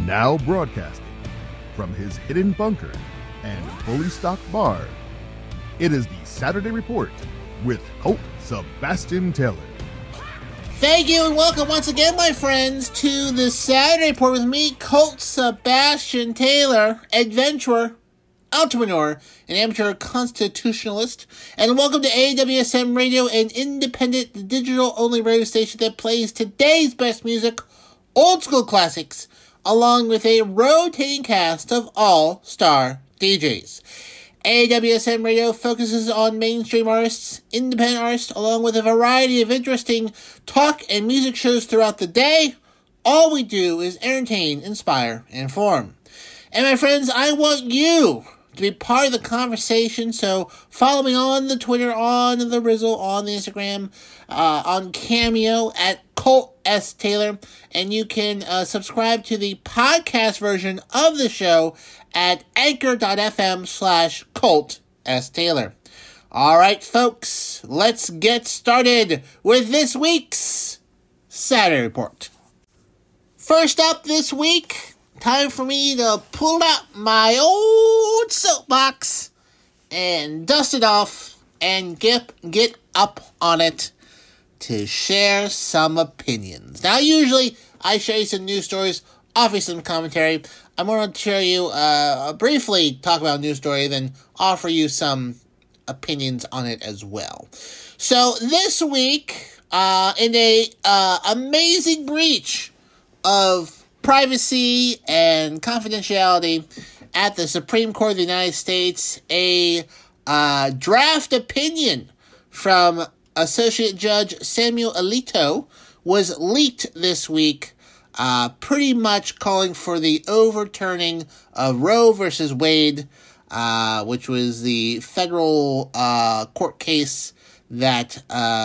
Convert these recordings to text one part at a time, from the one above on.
Now broadcasting from his hidden bunker and fully stocked bar, it is the Saturday Report with Colt Sebastian Taylor. Thank you and welcome once again, my friends, to the Saturday Report with me, Colt Sebastian Taylor, adventurer, entrepreneur, and amateur constitutionalist. And welcome to AWSM Radio, an independent, digital-only radio station that plays today's best music, old school classics, along with a rotating cast of all-star DJs. AWSM Radio focuses on mainstream artists, independent artists, along with a variety of interesting talk and music shows throughout the day. All we do is entertain, inspire, and inform. And my friends, I want you to be part of the conversation, so follow me on the Twitter, on the Rizzle, on the Instagram, on Cameo at Colt S. Taylor, and you can subscribe to the podcast version of the show at anchor.fm/Colt S. Taylor. All right, folks, let's get started with this week's Saturday Report. First up this week, time for me to pull out my old soapbox and dust it off and get up on it to share some opinions. Now, usually I share you some news stories, offer some commentary. I'm going to share you briefly talk about a news story, then offer you some opinions on it as well. So this week, in a amazing breach of privacy and confidentiality at the Supreme Court of the United States, a draft opinion from Associate Judge Samuel Alito was leaked this week, pretty much calling for the overturning of Roe versus Wade, which was the federal court case that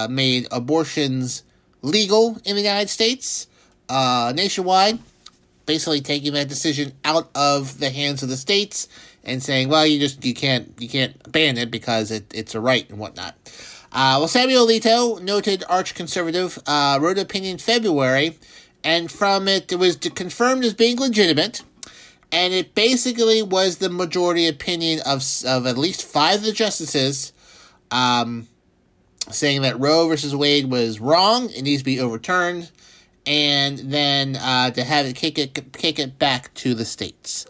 made abortions legal in the United States, nationwide, basically taking that decision out of the hands of the states and saying, well, you can't ban it because it's a right and whatnot. Well, Samuel Alito, noted arch-conservative, wrote an opinion in February, and from it was confirmed as being legitimate, and it basically was the majority opinion of at least 5 of the justices, saying that Roe versus Wade was wrong, it needs to be overturned, and then to have it kick it back to the states.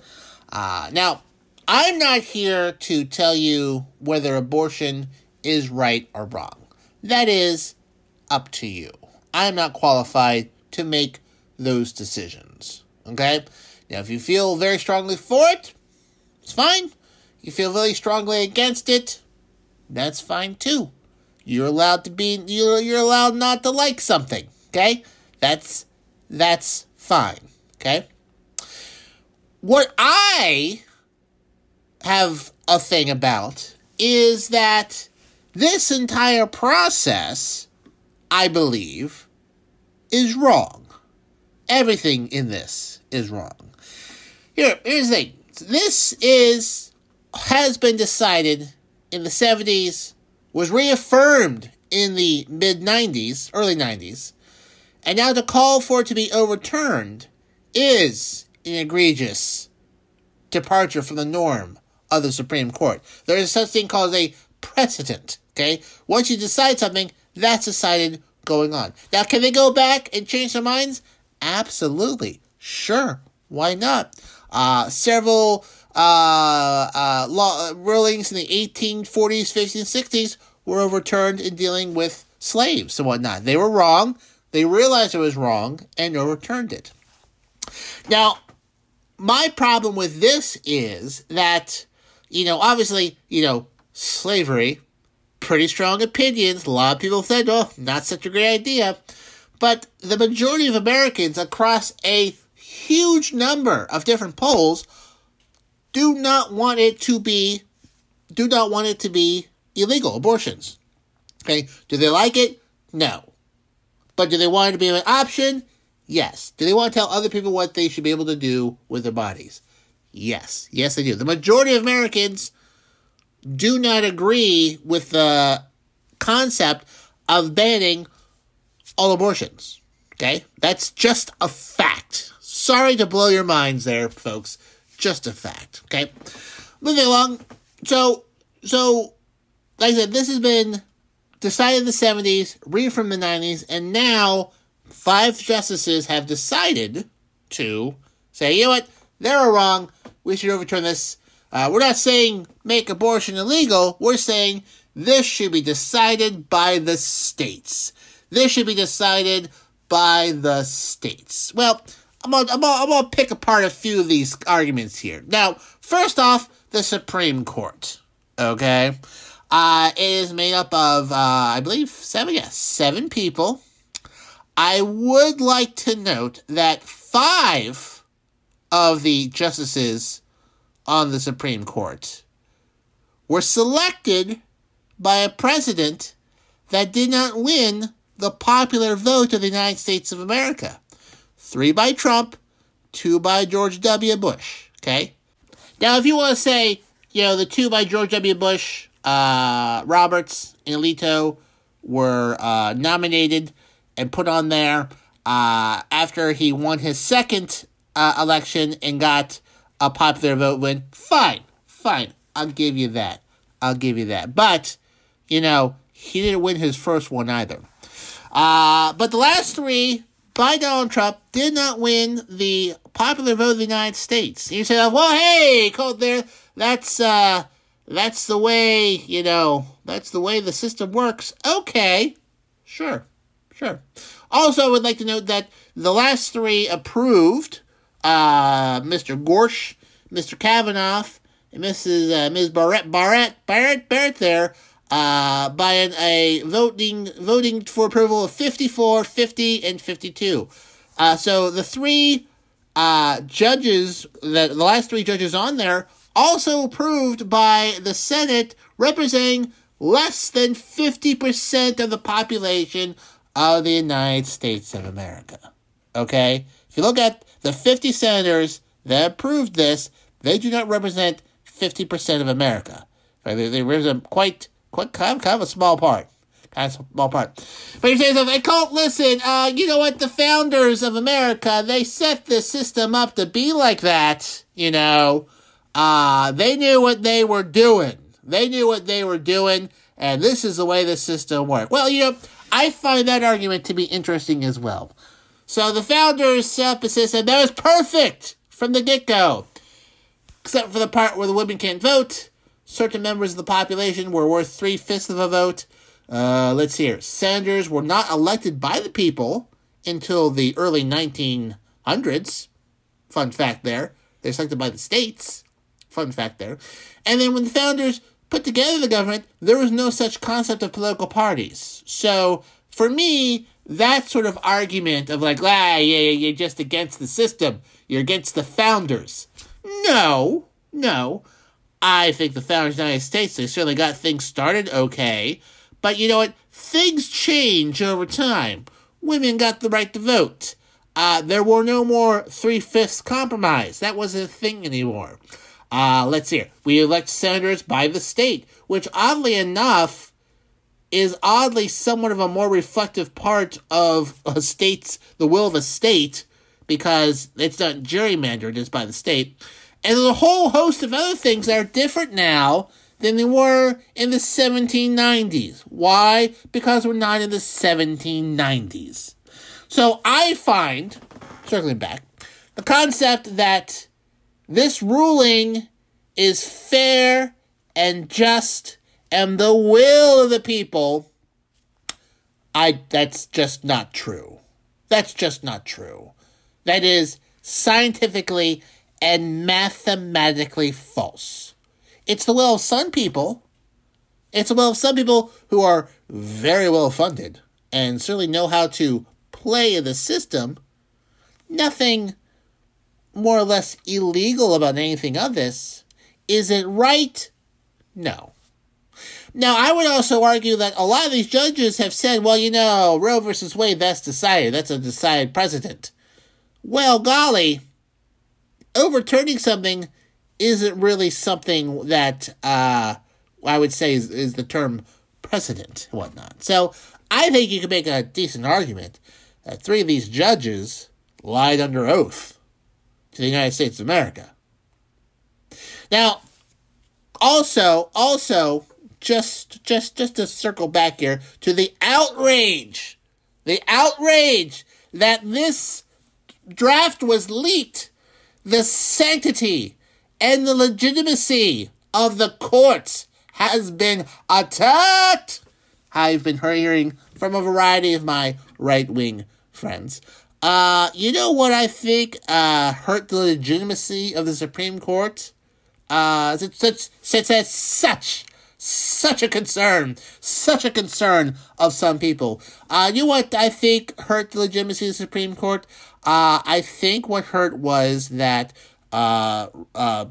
Now, I'm not here to tell you whether abortion is right or wrong. That is up to you. I'm not qualified to make those decisions. Okay? Now, if you feel very strongly for it, it's fine. You feel really strongly against it, that's fine too. You're allowed you're allowed not to like something. Okay? That's fine. Okay? What I have a thing about is that this entire process, I believe, is wrong. Everything in this is wrong. Here's the thing. This has been decided in the 70s, was reaffirmed in the mid-90s, early 90s, and now to call for it to be overturned is an egregious departure from the norm of the Supreme Court. There is such thing called a precedent, okay? Once you decide something, that's decided going on. Now, can they go back and change their minds? Absolutely. Sure. Why not? Several law rulings in the 1840s, 50s, 60s were overturned in dealing with slaves and whatnot. They were wrong. They realized it was wrong and overturned it. Now, my problem with this is that, obviously, slavery, pretty strong opinions. A lot of people said, oh, not such a great idea. But the majority of Americans across a huge number of different polls do not want it to be illegal, abortions. Okay? Do they like it? No. But do they want it to be an option? Yes. Do they want to tell other people what they should be able to do with their bodies? Yes. Yes, they do. The majority of Americans do not agree with the concept of banning all abortions. Okay? That's just a fact. Sorry to blow your minds there, folks. Just a fact. Okay? Moving along. So, like I said, this has been decided in the 70s, reaffirmed in the 90s, and now 5 justices have decided to say, you know what, they were wrong, we should overturn this. We're not saying make abortion illegal, we're saying this should be decided by the states. This should be decided by the states. Well, I'm gonna pick apart a few of these arguments here. Now, first off, the Supreme Court, okay? It is made up of, I believe, 7 people. I would like to note that 5 of the justices on the Supreme Court were selected by a president that did not win the popular vote of the United States of America. 3 by Trump, 2 by George W. Bush, okay? Now, if you want to say, the 2 by George W. Bush, Roberts and Alito were nominated and put on there after he won his second election and got a popular vote win. Fine. I'll give you that. But, he didn't win his first one either. But the last 3 by Donald Trump did not win the popular vote of the United States. You say, well, hey, Colt, there, that's the way, that's the way the system works. Okay, sure. Also, I would like to note that the last 3 approved Mr. Gorsh, Mr. Kavanaugh, and Ms. Barrett there by a voting for approval of 54, 50, and 52. So the 3 judges, the last 3 judges on there, also approved by the Senate, representing less than 50% of the population of the United States of America. Okay? If you look at the 50 senators that approved this, they do not represent 50% of America. They represent quite kind of a small part. But you say something, hey, Colt, listen, you know what? The founders of America, they set this system up to be like that, They knew what they were doing. And this is the way the system worked. Well, I find that argument to be interesting as well. So the founders set up a system that was perfect from the get-go. Except for the part where the women can't vote. Certain members of the population were worth 3/5 of a vote. Let's see here. Senators were not elected by the people until the early 1900s. Fun fact there. They're selected by the states. Fun fact there. And then when the founders put together the government, there was no such concept of political parties. So, for me, that sort of argument of you're just against the system. You're against the founders. No. I think the founders of the United States, they certainly got things started okay. But you know what? Things change over time. Women got the right to vote. There were no more 3/5 compromise. That wasn't a thing anymore. Let's see here. We elect senators by the state, which oddly enough is somewhat of a more reflective part of the will of a state, because it's not gerrymandered, it's by the state. And there's a whole host of other things that are different now than they were in the 1790s. Why? Because we're not in the 1790s. So I find, circling back, the concept that this ruling is fair and just and the will of the people, that's just not true. That's just not true. That is scientifically and mathematically false. It's the will of some people. It's the will of some people who are very well funded and certainly know how to play in the system. Nothing more or less illegal about anything of this. Is it right? No. Now, I would also argue that a lot of these judges have said, well, Roe versus Wade, that's decided. That's a decided precedent. Well, golly, overturning something isn't really something that I would say is the term precedent and whatnot. So I think you can make a decent argument that 3 of these judges lied under oath to the United States of America. Now, also, just to circle back here to the outrage that this draft was leaked, the sanctity and the legitimacy of the courts has been attacked. I've been hearing from a variety of my right-wing friends. You know what I think hurt the legitimacy of the Supreme Court? Since that's such a concern of some people. You know what I think hurt the legitimacy of the Supreme Court? I think what hurt was that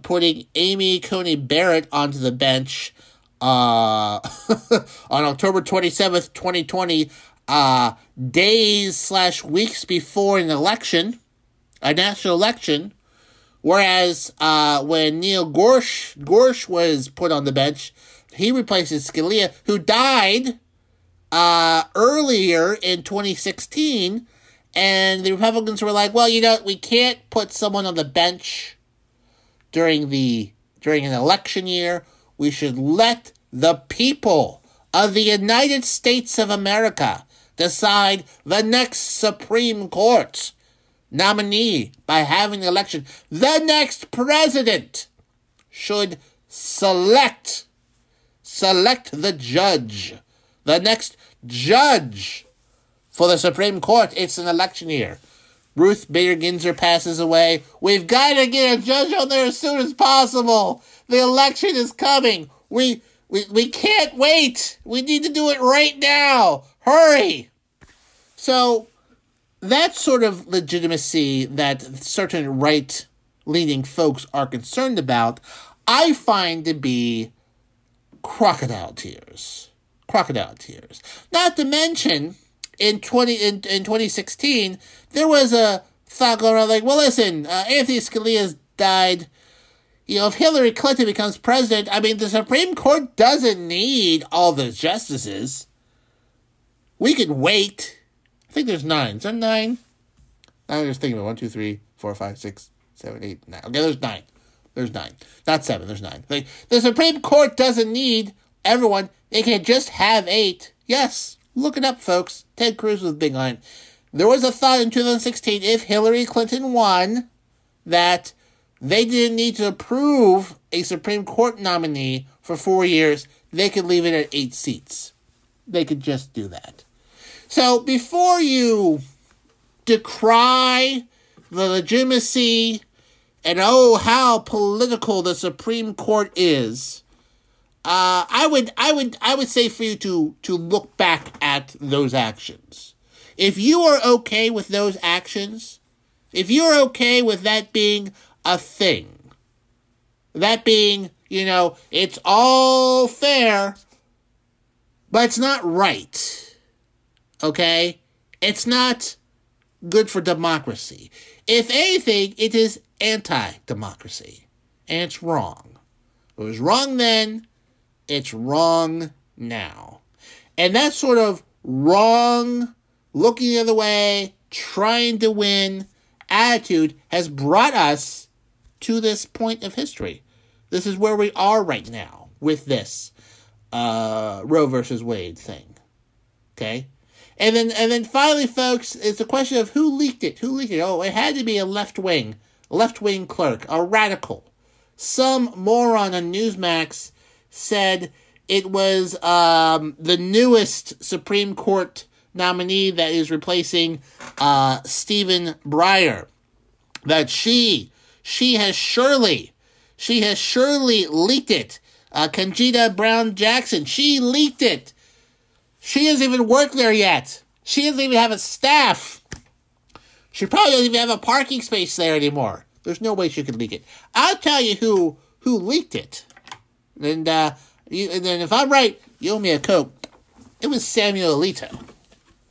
putting Amy Coney Barrett onto the bench on October 27th, 2020, days/weeks before an election, a national election, whereas when Neil Gorsuch was put on the bench, he replaces Scalia, who died earlier in 2016, and the Republicans were like, well, we can't put someone on the bench during an election year. We should let the people of the United States of America decide the next Supreme Court nominee by having an election. The next president should select the judge. The next judge for the Supreme Court. It's an election year. Ruth Bader Ginsburg passes away. We've got to get a judge on there as soon as possible. The election is coming. We can't wait. We need to do it right now. Hurry. So that sort of legitimacy that certain right-leaning folks are concerned about, I find to be crocodile tears. Crocodile tears. Not to mention, in 2016, there was a thought going around like, well, listen, Anthony Scalia's died. If Hillary Clinton becomes president, the Supreme Court doesn't need all the justices. We could wait. I think there's 9. Is there 9? I'm just thinking about 1, 2, 3, 4, 5, 6, 7, 8, 9. Okay, there's 9. There's 9. Not 7, there's 9. The Supreme Court doesn't need everyone. They can just have 8. Yes, look it up, folks. Ted Cruz was big on it. There was a thought in 2016, if Hillary Clinton won, that they didn't need to approve a Supreme Court nominee for 4 years. They could leave it at 8 seats. They could just do that. So before you decry the legitimacy and how political the Supreme Court is, I would say for you to look back at those actions. If you are okay with those actions, if you're okay with that being a thing, that being, it's all fair, but it's not right, okay? It's not good for democracy. If anything, it is anti-democracy, and it's wrong. It was wrong then, it's wrong now. And that sort of wrong, looking the other way, trying to win attitude has brought us to this point of history. This is where we are right now with this Roe versus Wade thing. Okay? And then finally, folks, it's a question of who leaked it. Oh, it had to be a left-wing clerk, a radical. Some moron on Newsmax said it was the newest Supreme Court nominee that is replacing Stephen Breyer. That she has surely leaked it. Conchita Brown Jackson, she leaked it. She doesn't even work there yet. She doesn't even have a staff. She probably doesn't even have a parking space there anymore. There's no way she could leak it. I'll tell you who leaked it. And then if I'm right, you owe me a Coke. It was Samuel Alito.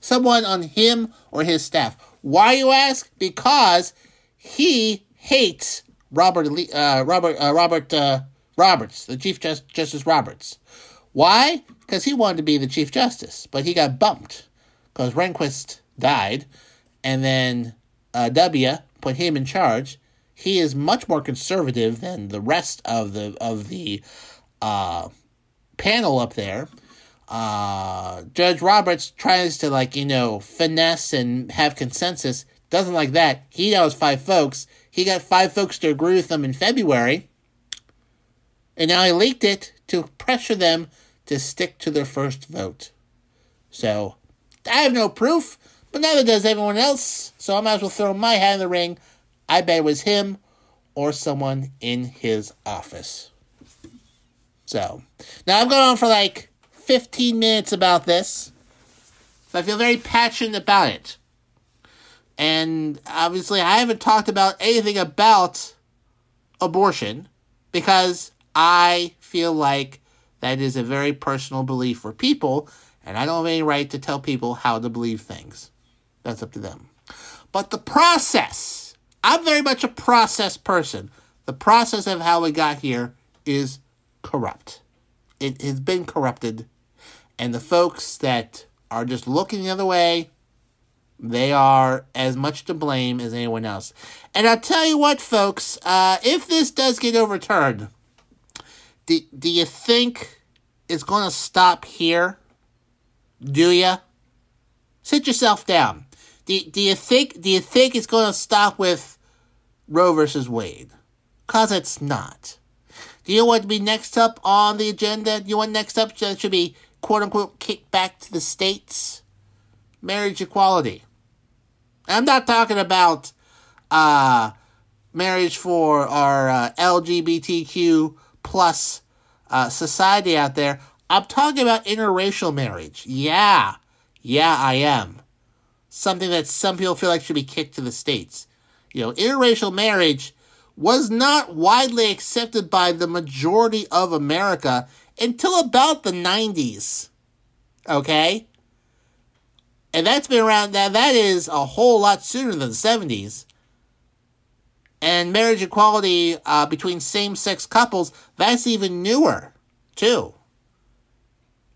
Someone on him or his staff. Why, you ask? Because he hates Roberts, the Chief Justice Roberts. Why? Because he wanted to be the Chief Justice, but he got bumped because Rehnquist died, and then W put him in charge. He is much more conservative than the rest of the panel up there. Judge Roberts tries to finesse and have consensus. Doesn't like that. He knows 5 folks. He got 5 folks to agree with him in February. And now he leaked it to pressure them to stick to their first vote. So, I have no proof, but neither does everyone else. So I might as well throw my hat in the ring. I bet it was him or someone in his office. So, now I've gone on for 15 minutes about this. So I feel very passionate about it. And obviously I haven't talked about anything about abortion because I feel like that is a very personal belief for people, and I don't have any right to tell people how to believe things. That's up to them. But the process, I'm very much a process person. The process of how we got here is corrupt. It has been corrupted, and the folks that are just looking the other way, they are as much to blame as anyone else. And I'll tell you what, folks, if this does get overturned, do you think it's going to stop here? Do you? Sit yourself down. Do you think it's going to stop with Roe versus Wade? Because it's not. Do you know what would be next up on the agenda? Do you want next up should be, quote-unquote, kicked back to the states? Marriage equality. I'm not talking about marriage for our LGBTQ plus society out there. I'm talking about interracial marriage. Yeah, I am. Something that some people feel like should be kicked to the states. Interracial marriage was not widely accepted by the majority of America until about the 90s. Okay? And that's been around, that is a whole lot sooner than the 70s. And marriage equality between same-sex couples, that's even newer, too.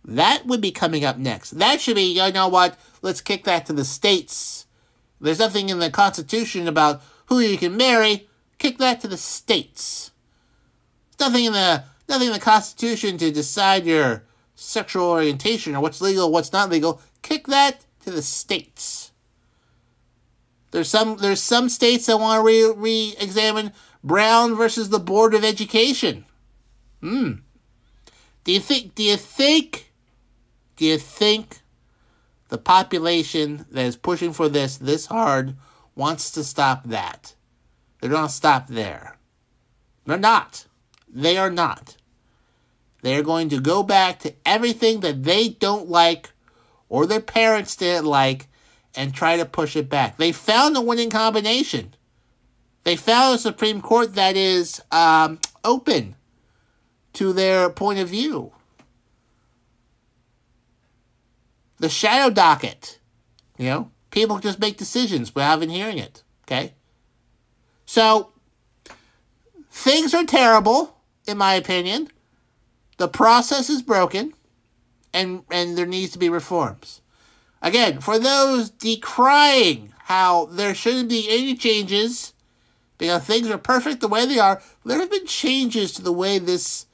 That would be coming up next. That should be, you know what, let's kick that to the states. There's nothing in the Constitution about who you can marry. Kick that to the states. There's nothing in the Constitution to decide your sexual orientation or what's legal, what's not legal. Kick that to the states. There's some states that want to re-examine Brown versus the Board of Education. Do you think the population that is pushing for this hard wants to stop that? They're going to stop there. They're not. They are not. They are going to go back to everything that they don't like or their parents didn't like and try to push it back. They found a winning combination. They found a Supreme Court that is open to their point of view. The shadow docket. People just make decisions without even hearing it. Okay? So, things are terrible, in my opinion. The process is broken, and there needs to be reforms. Again, for those decrying how there shouldn't be any changes, because things are perfect the way they are, there have been changes to the way this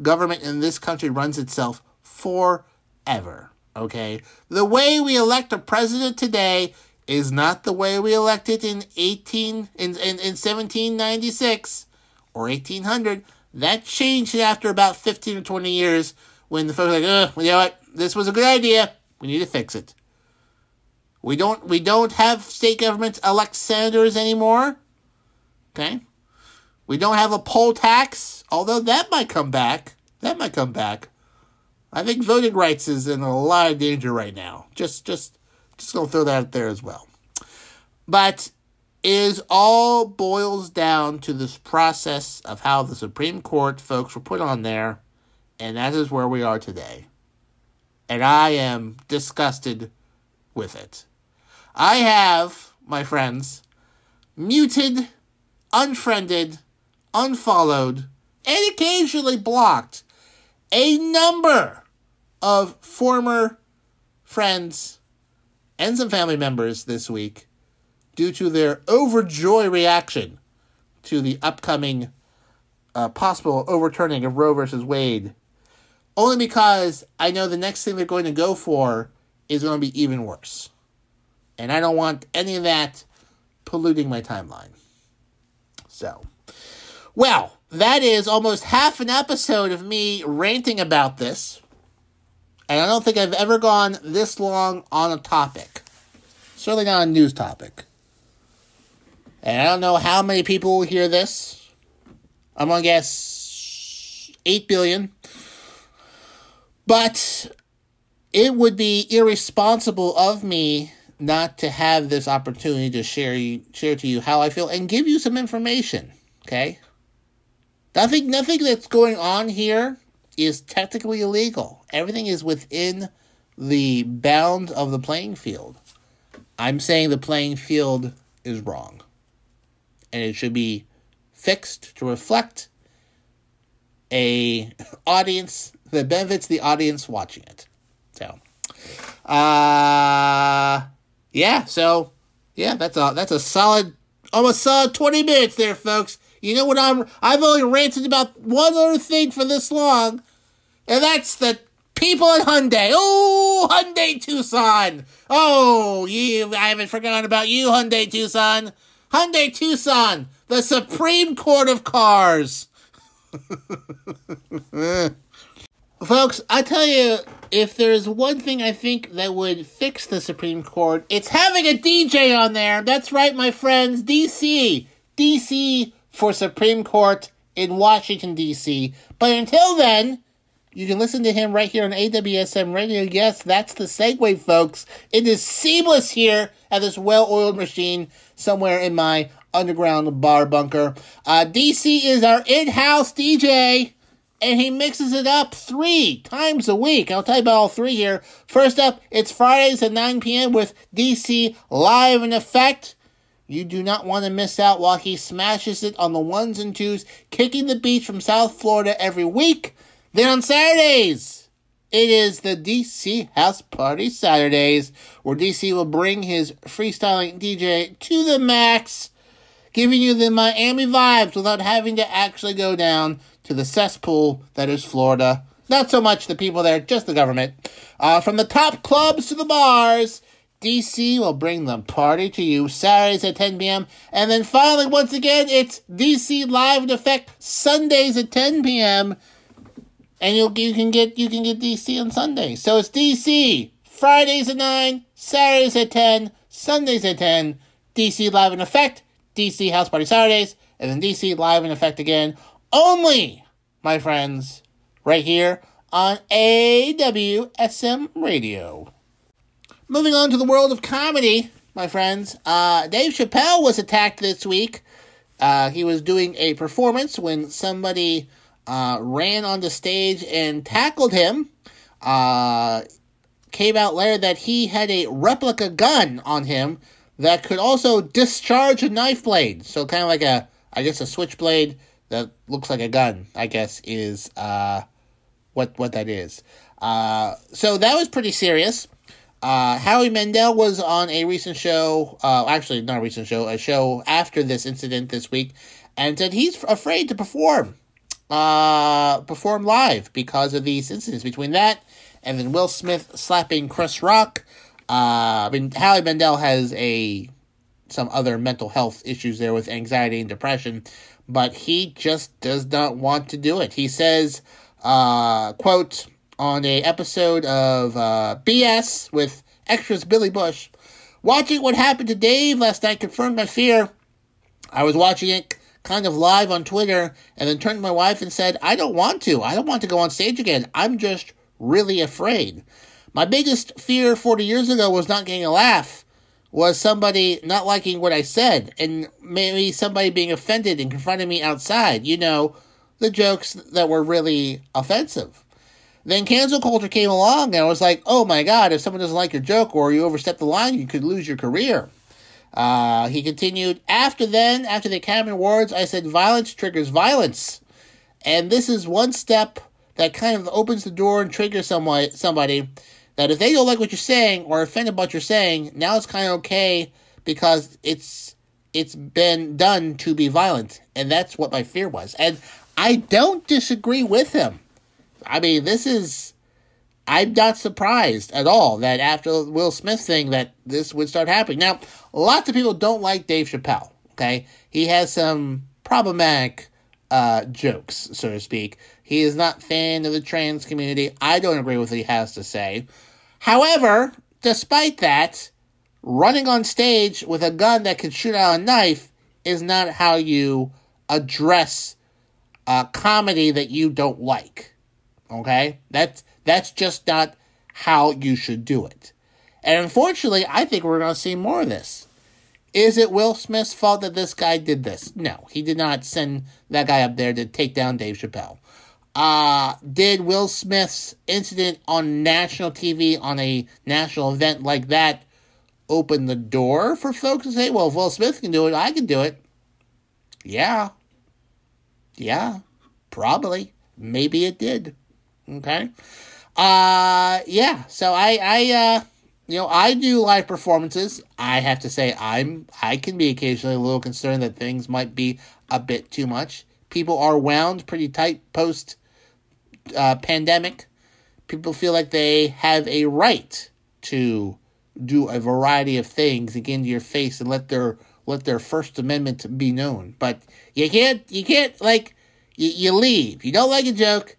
government in this country runs itself forever. Okay? The way we elect a president today is not the way we elected in 1796 or 1800. That changed after about 15 or 20 years when the folks were like, you know what? This was a good idea. We need to fix it. We don't have state governments elect senators anymore. Okay? We don't have a poll tax, although that might come back. I think voting rights is in a lot of danger right now. Just gonna throw that out there as well. But it all boils down to this process of how the Supreme Court folks were put on there, and that is where we are today. And I am disgusted with it. I have, my friends, muted, unfriended, unfollowed, and occasionally blocked a number of former friends and some family members this week due to their overjoyed reaction to the upcoming possible overturning of Roe versus Wade. Only because I know the next thing they're going to go for is going to be even worse. And I don't want any of that polluting my timeline. So, well, that is almost half an episode of me ranting about this. And I don't think I've ever gone this long on a topic. Certainly not a news topic. And I don't know how many people will hear this. I'm going to guess 8 billion. But it would be irresponsible of me not to have this opportunity to share to you how I feel and give you some information, okay? Nothing that's going on here is technically illegal. Everything is within the bounds of the playing field. I'm saying the playing field is wrong. And it should be fixed to reflect a audience that benefits the audience watching it. So, that's a solid, almost solid 20 minutes there, folks. You know what, I've only ranted about one other thing for this long, and that's the people at Hyundai. Oh, Hyundai Tucson. Oh, I haven't forgotten about you, Hyundai Tucson. Hyundai Tucson, the Supreme Court of cars. Folks, I tell you, if there's one thing I think that would fix the Supreme Court, it's having a DJ on there. That's right, my friends. DC for Supreme Court in Washington, D.C. But until then, you can listen to him right here on AWSM Radio. Yes, that's the segue, folks. It is seamless here at this well-oiled machine somewhere in my underground bar bunker. DC is our in-house DJ, and he mixes it up 3 times a week. I'll tell you about all 3 here. First up, it's Fridays at 9 p.m. with DC Live in Effect. You do not want to miss out while he smashes it on the 1s and 2s, kicking the beach from South Florida every week. Then on Saturdays, it is the DC House Party Saturdays, where DC will bring his freestyling DJ to the max, giving you the Miami vibes without having to actually go down to the cesspool that is Florida. Not so much the people there, just the government. From the top clubs to the bars, DC will bring the party to you Saturdays at 10 p.m. And then finally, once again, it's DC Live in Effect Sundays at 10 p.m. And you can get DC on Sunday. So it's DC Fridays at 9, Saturdays at 10, Sundays at 10, DC Live in Effect, DC House Party Saturdays, and then DC Live in Effect again. Only, my friends, right here on AWSM Radio. Moving on to the world of comedy, my friends. Dave Chappelle was attacked this week. He was doing a performance when somebody ran onto stage and tackled him. Came out later that he had a replica gun on him that could also discharge a knife blade. So kind of like a switchblade that looks like a gun, I guess, is what that is. So that was pretty serious. Howie Mandel was on a recent show, actually not a recent show, a show after this incident this week, and said he's afraid to perform live because of these incidents. Between that and then Will Smith slapping Chris Rock, Howie Mandel has some other mental health issues there with anxiety and depression, but he just does not want to do it. He says, quote, on a episode of BS with extras Billy Bush, watching what happened to Dave last night confirmed my fear. I was watching it kind of live on Twitter and then turned to my wife and said, I don't want to go on stage again. I'm just really afraid. My biggest fear 40 years ago was not getting a laugh, was somebody not liking what I said, and maybe somebody being offended and confronting me outside. You know, the jokes that were really offensive. Then cancel culture came along, and I was like, oh my God, if someone doesn't like your joke or you overstep the line, you could lose your career. He continued, after the Academy Awards, I said violence triggers violence. And this is one step that kind of opens the door and triggers somebody that if they don't like what you're saying or offended by what you're saying, now it's kind of okay because it's been done to be violent, and that's what my fear was. And I don't disagree with him. I mean, I'm not surprised at all that after the Will Smith thing that this would start happening. Now, lots of people don't like Dave Chappelle, okay? He has some problematic jokes, so to speak. He is not a fan of the trans community. I don't agree with what he has to say. However, despite that, running on stage with a gun that can shoot out a knife is not how you address a comedy that you don't like. Okay? That's just not how you should do it. And unfortunately, I think we're going to see more of this. Is it Will Smith's fault that this guy did this? No, he did not send that guy up there to take down Dave Chappelle. Did Will Smith's incident on national TV, on a national event like that, open the door for folks to say, well, if Will Smith can do it, I can do it? Yeah, probably. Maybe it did. Okay? Yeah, so I do live performances. I have to say I can be occasionally a little concerned that things might be a bit too much. People are wound pretty tight post pandemic. People feel like they have a right to do a variety of things and get into your face and let their First Amendment be known. But you can't like you leave. You don't like a joke,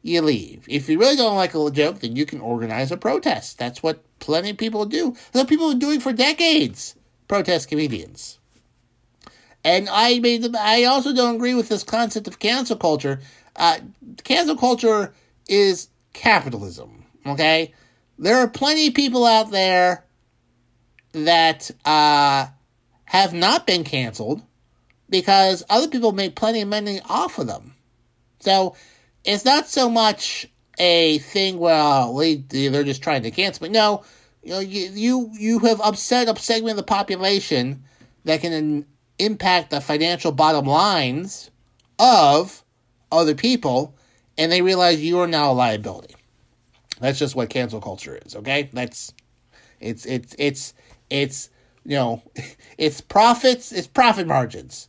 you leave. If you really don't like a joke, then you can organize a protest. That's what plenty of people do. That's what people have been doing for decades. Protest comedians. And I also don't agree with this concept of cancel culture. Cancel culture is capitalism, okay? There are plenty of people out there that have not been canceled because other people make plenty of money off of them. So it's not so much a thing where they're just trying to cancel. But no, you have upset a segment of the population that can impact the financial bottom lines of other people, and they realize you are now a liability. That's just what cancel culture is, okay? It's profits, it's profit margins.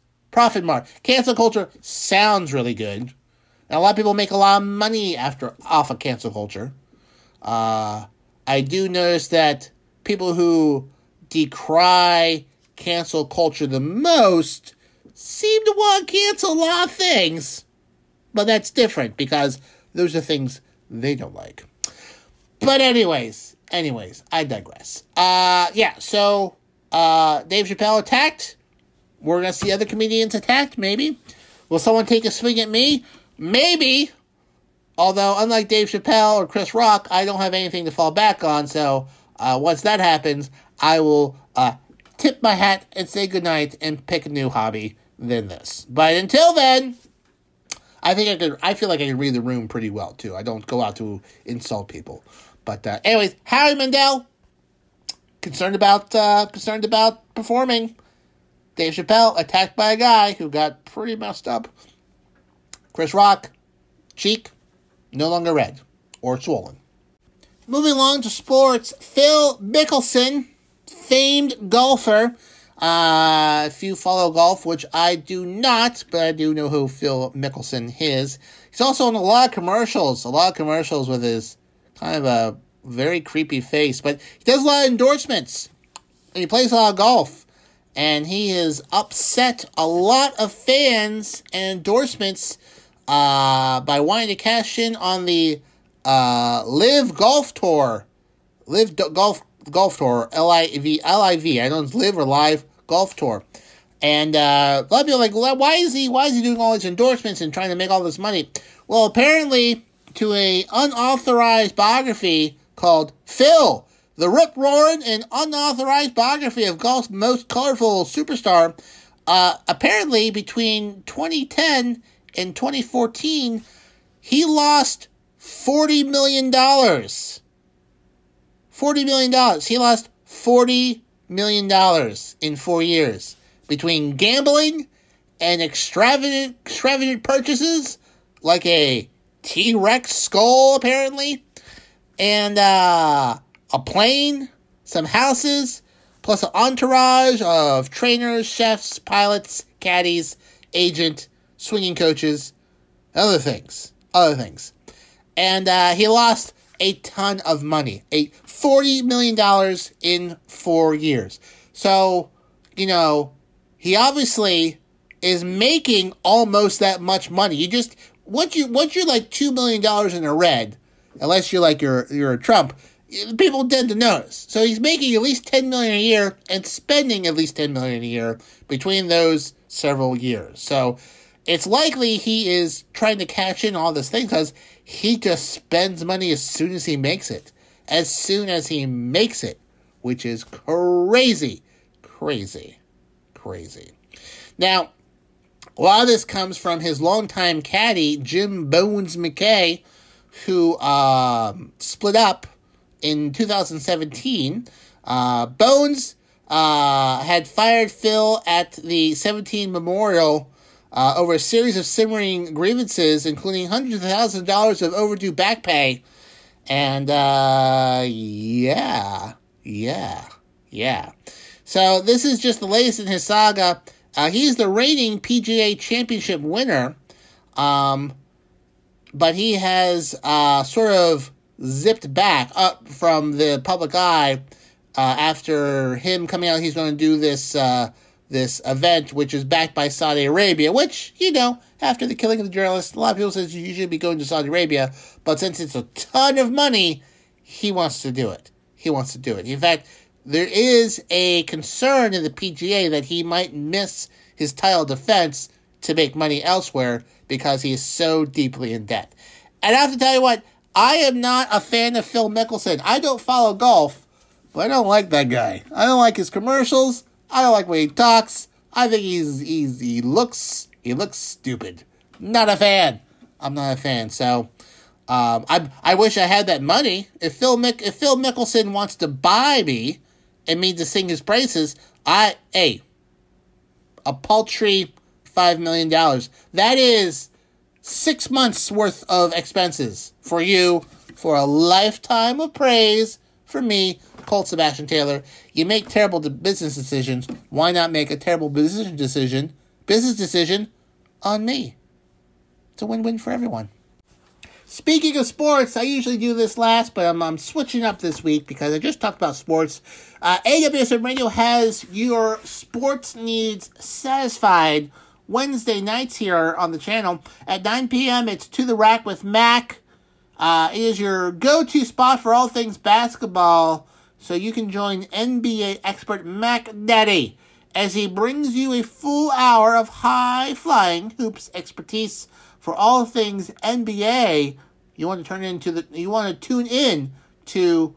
Cancel culture sounds really good. And a lot of people make a lot of money off of cancel culture. I do notice that people who decry cancel culture the most seem to want to cancel a lot of things. But that's different because those are things they don't like. But anyways, I digress. So Dave Chappelle attacked. We're going to see other comedians attacked, maybe. Will someone take a swing at me? Maybe. Although, unlike Dave Chappelle or Chris Rock, I don't have anything to fall back on. So once that happens, I will tip my hat and say goodnight and pick a new hobby than this. But until then, I feel like I can read the room pretty well, too. I don't go out to insult people. But anyways, Howie Mandel, concerned about performing. Dave Chappelle, attacked by a guy who got pretty messed up. Chris Rock, cheek, no longer red or swollen. Moving along to sports, Phil Mickelson, famed golfer. If you follow golf, which I do not, but I do know who Phil Mickelson is. He's also in a lot of commercials with his kind of a very creepy face, but he does a lot of endorsements, and he plays a lot of golf, and he has upset a lot of fans and endorsements by wanting to cash in on the Live Golf Tour, Golf Tour, LIV. I don't know if it's Live or Live Golf Tour. And a lot of people are like, well, why is he doing all these endorsements and trying to make all this money? Well, apparently, to a unauthorized biography called Phil, the rip-roaring and unauthorized biography of golf's most colorful superstar, apparently between 2010 and 2014, he lost $40 million. $40 million. He lost $40 million in 4 years between gambling and extravagant purchases like a T-Rex skull, apparently, and a plane, some houses, plus an entourage of trainers, chefs, pilots, caddies, agent, swinging coaches, other things. And he lost a ton of money, $40 million in 4 years. So, he obviously is making almost that much money. Once you're like $2 million in the red, unless you're a Trump, people tend to notice. So he's making at least $10 million a year and spending at least $10 million a year between those several years. So it's likely he is trying to cash in all this thing because he just spends money as soon as he makes it. As soon as he makes it, which is crazy. Now, a lot of this comes from his longtime caddy, Jim Bones McKay, who split up in 2017. Bones had fired Phil at the 17 Memorial over a series of simmering grievances, including hundreds of thousands of dollars of overdue back pay. And, yeah. So this is just the latest in his saga. He's the reigning PGA Championship winner, but he has sort of zipped back up from the public eye after him coming out. He's going to do this event, which is backed by Saudi Arabia, which, after the killing of the journalist, a lot of people say you should be going to Saudi Arabia, but since it's a ton of money, he wants to do it. In fact, there is a concern in the PGA that he might miss his title defense to make money elsewhere because he is so deeply in debt. And I have to tell you what, I am not a fan of Phil Mickelson. I don't follow golf, but I don't like that guy. I don't like his commercials. I don't like the way he talks. I think he looks stupid. Not a fan. I'm not a fan. So I wish I had that money. If Phil Mickelson wants to buy me and me to sing his praises, a paltry $5 million. That is 6 months worth of expenses for you, for a lifetime of praise for me, Colt Sebastian Taylor. You make terrible business decisions. Why not make a terrible business decision on me? It's a win-win for everyone. Speaking of sports, I usually do this last, but I'm switching up this week because I just talked about sports. AWSM Radio has your sports needs satisfied Wednesday nights here on the channel. At 9 p.m., it's To the Rack with Mac. It is your go-to spot for all things basketball, so you can join NBA expert Mac Daddy as he brings you a full hour of high-flying hoops expertise for all things NBA. You want to tune in to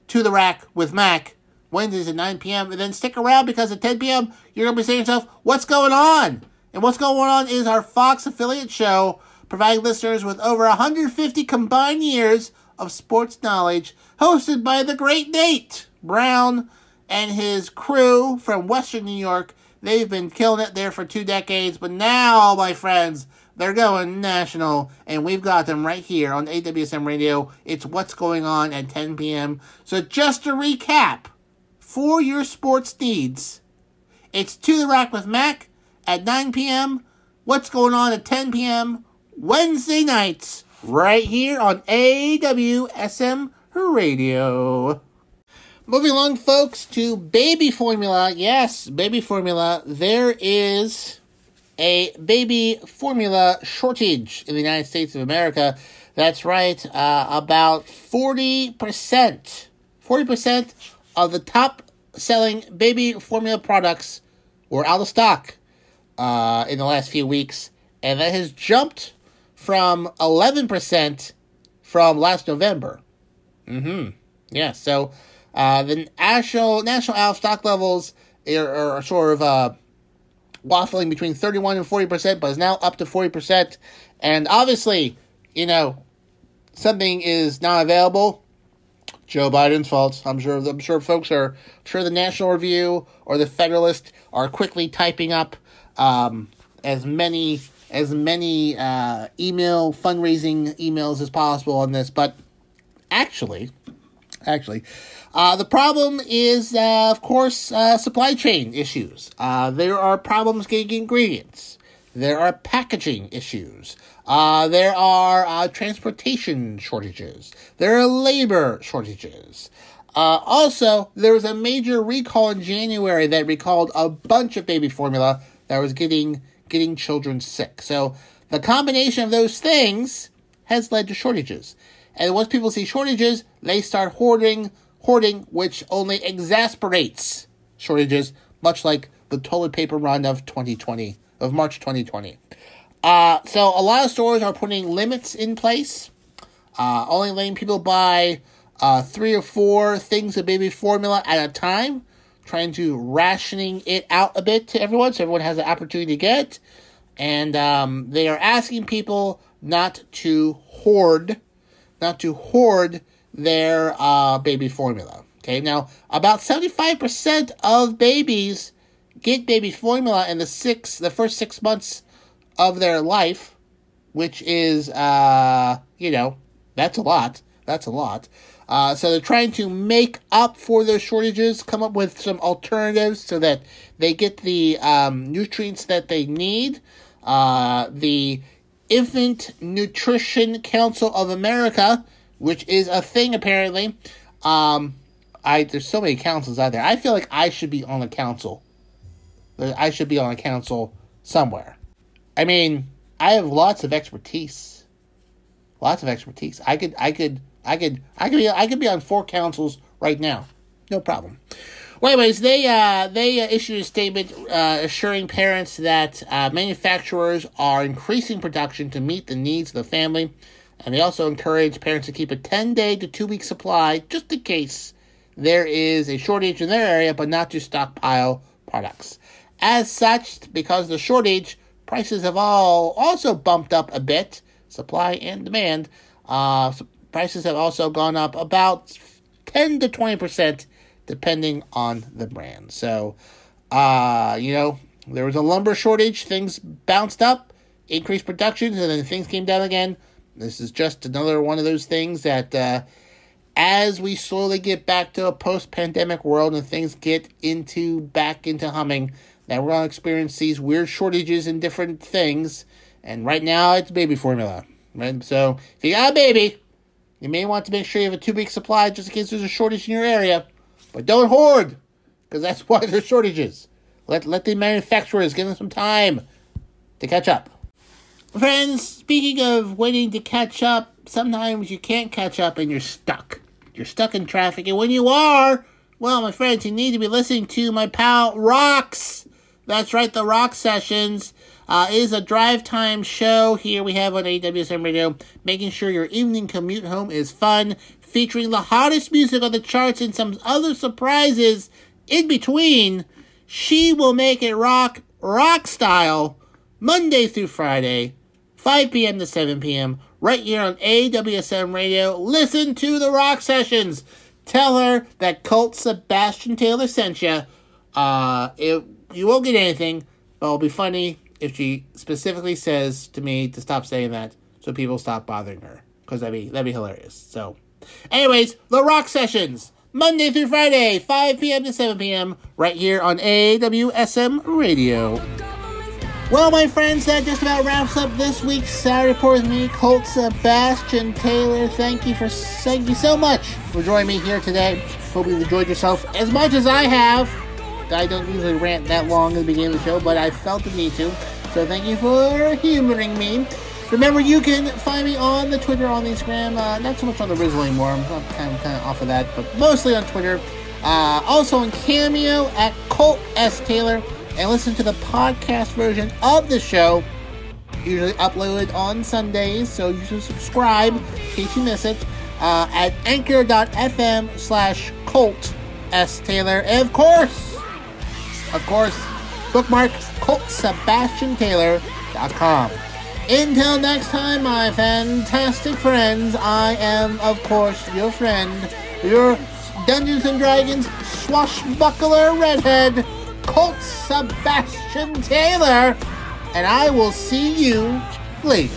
the Rack with Mac Wednesdays at 9 p.m. And then stick around because at 10 p.m. you're going to be saying to yourself, what's going on? And what's going on is our Fox affiliate show, providing listeners with over 150 combined years of sports knowledge, hosted by the great Nate Brown and his crew from Western New York. They've been killing it there for 2 decades, but now, my friends, they're going national, and we've got them right here on AWSM Radio. It's What's Going On at 10 p.m. So just to recap, for your sports needs, it's To the Rack with Mac at 9 p.m., What's Going On at 10 p.m., Wednesday nights, right here on AWSM Radio. Moving along, folks, to baby formula. Yes, baby formula. There is a baby formula shortage in the United States of America. That's right, about 40% of the top-selling baby formula products were out of stock in the last few weeks, and that has jumped from 11% from last November. Yeah, so the national out-of-stock levels are sort of waffling between 31 and 40%, but is now up to 40%. And obviously, something is not available. Joe Biden's fault. I'm sure the National Review or the Federalist are quickly typing up as many email fundraising emails as possible on this. But actually, actually. The problem is, of course, supply chain issues. There are problems getting ingredients. There are packaging issues. There are transportation shortages. There are labor shortages. Also, there was a major recall in January that recalled a bunch of baby formula that was getting children sick. So the combination of those things has led to shortages. And once people see shortages, they start hoarding, which only exasperates shortages, much like the toilet paper run of March 2020. So a lot of stores are putting limits in place, only letting people buy 3 or 4 things of baby formula at a time, trying to rationing it out a bit to everyone so everyone has an opportunity to get. And they are asking people not to hoard their baby formula. Okay, now about 75% of babies get baby formula in the first 6 months of their life, which is that's a lot. So they're trying to make up for those shortages, come up with some alternatives so that they get the nutrients that they need. The Infant Nutrition Council of America, which is a thing apparently. There's so many councils out there. I feel like I should be on a council. I should be on a council somewhere. I mean, I have lots of expertise. I could be on 4 councils right now. No problem. Well, anyways, they issued a statement assuring parents that manufacturers are increasing production to meet the needs of the family, and they also encourage parents to keep a 10-day to 2-week supply just in case there is a shortage in their area, but not to stockpile products. As such, because of the shortage, prices have all also bumped up a bit, supply and demand. Prices have also gone up about 10 to 20%, depending on the brand. So, there was a lumber shortage, things bounced up, increased production, and then things came down again. This is just another one of those things that, as we slowly get back to a post-pandemic world and things get back into humming, that we're going to experience these weird shortages in different things. And right now, it's baby formula. Right? So, if you got a baby, you may want to make sure you have a 2-week supply just in case there's a shortage in your area. But don't hoard, because that's why there's shortages. Let the manufacturers give them some time to catch up. Friends, speaking of waiting to catch up, sometimes you can't catch up and you're stuck. You're stuck in traffic, and when you are, well, my friends, you need to be listening to my pal Rocks. That's right, the Rock Sessions is a drive time show here we have on AWSM Radio, making sure your evening commute home is fun, featuring the hottest music on the charts and some other surprises in between. She will make it rock style, Monday through Friday, 5 p.m. to 7 p.m., right here on AWSM Radio. Listen to the Rock Sessions. Tell her that Colt Sebastian Taylor sent you. You won't get anything, but it'll be funny if she specifically says to me to stop saying that so people stop bothering her, because that'd be hilarious. So, anyways, the Rock Sessions, Monday through Friday, 5 p.m. to 7 p.m., right here on AWSM Radio. Well, my friends, that just about wraps up this week's Saturday Report with me, Colt Sebastian Taylor. Thank you so much for joining me here today. Hope you enjoyed yourself as much as I have. I don't usually rant that long at the beginning of the show, but I felt the need to. So thank you for humoring me. Remember, you can find me on the Twitter, on the Instagram. Not so much on the Rizzle anymore. I'm kind of off of that, but mostly on Twitter. Also on Cameo at Colt S. Taylor. And listen to the podcast version of the show, usually uploaded on Sundays, so you should subscribe in case you miss it, at anchor.fm/Colt S. Taylor. And of course, bookmark ColtSebastianTaylor.com. Until next time, my fantastic friends, I am, of course, your friend, your Dungeons & Dragons swashbuckler redhead, Colt Sebastian Taylor, and I will see you later.